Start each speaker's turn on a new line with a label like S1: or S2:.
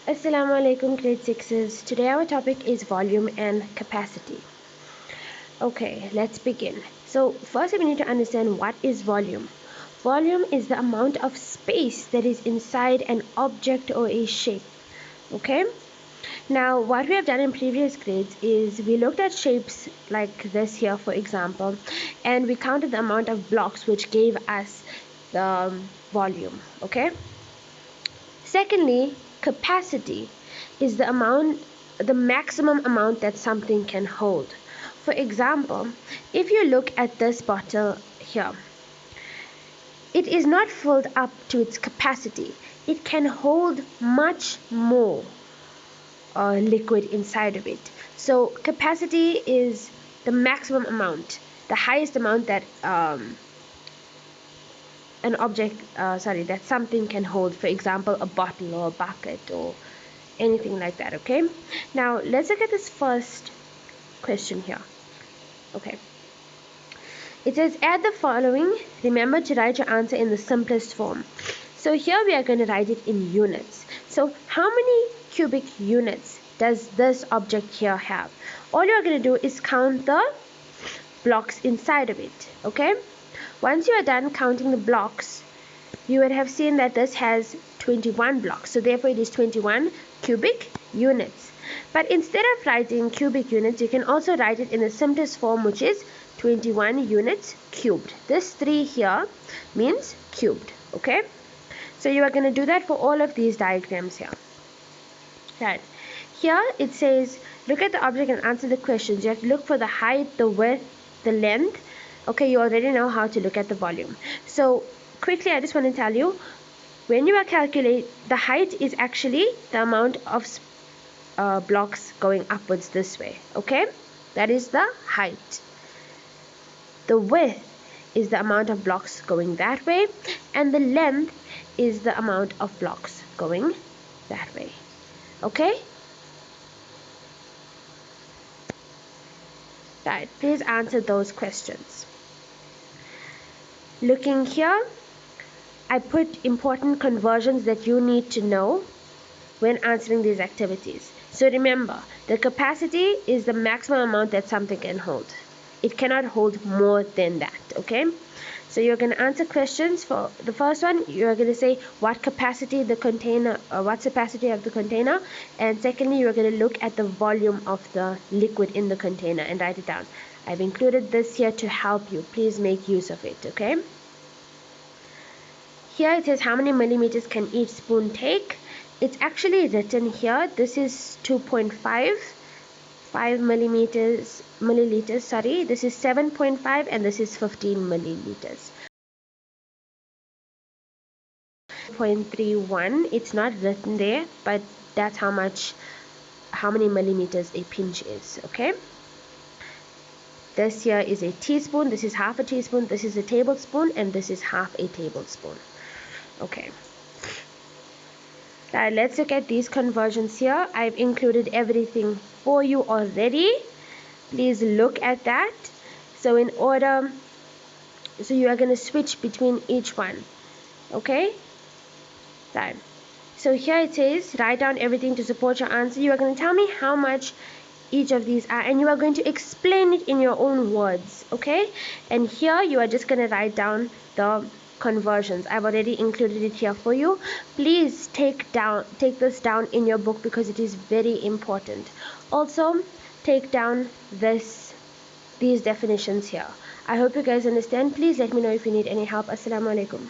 S1: Assalamu alaikum grade 6s. Today our topic is volume and capacity. Okay, let's begin. So first we need to understand what is volume. Volume is the amount of space that is inside an object or a shape. Okay? Now what we have done in previous grades is we looked at shapes like this here, for example, and we counted the amount of blocks which gave us the volume. Okay? Secondly, capacity is the maximum amount that something can hold. For example, if you look at this bottle here, it is not filled up to its capacity. It can hold much more liquid inside of it. So capacity is the maximum amount, the highest amount that that something can hold. For example, a bottle or a bucket or anything like that. Okay, now let's look at this first question here. Okay, it says add the following. Remember to write your answer in the simplest form. So here we are going to write it in units. So how many cubic units does this object here have? All you're going to do is count the blocks inside of it. Okay, once you are done counting the blocks, you would have seen that this has 21 blocks, so therefore it is 21 cubic units. But instead of writing cubic units, you can also write it in the simplest form, which is 21 units cubed. This 3 here means cubed. Okay, so you are going to do that for all of these diagrams here. Right here it says look at the object and answer the questions. You have to look for the height, the width, the length. Okay, you already know how to look at the volume. So quickly I just want to tell you, when you are calculating, the height is actually the amount of blocks going upwards this way. Okay, that is the height. The width is the amount of blocks going that way, and the length is the amount of blocks going that way. Okay, right, please answer those questions. Looking here, I put important conversions that you need to know when answering these activities. So remember, the capacity is the maximum amount that something can hold. It cannot hold more than that. Okay, so you're going to answer questions. For the first one, you're going to say what capacity the container, what's the capacity of the container, and secondly you're going to look at the volume of the liquid in the container and write it down. I've included this here to help you. Please make use of it. Okay, here it says how many millimeters can each spoon take. It's actually written here. This is 2.5 milliliters, sorry, this is 7.5, and this is 15 milliliters. 0.31, it's not written there, but that's how many millimeters a pinch is. Okay, this here is a teaspoon, this is half a teaspoon, this is a tablespoon, and this is half a tablespoon. Okay, now let's look at these conversions here. I've included everything for you already. Please look at that. So in order, so you are going to switch between each one. Okay, right. So here it says write down everything to support your answer. You are going to tell me how much each of these are, and you are going to explain it in your own words. Okay, and here you are just going to write down the conversions. I've already included it here for you. Please take this down in your book because it is very important. Also take down these definitions here. I hope you guys understand. Please let me know if you need any help. Assalamu alaikum.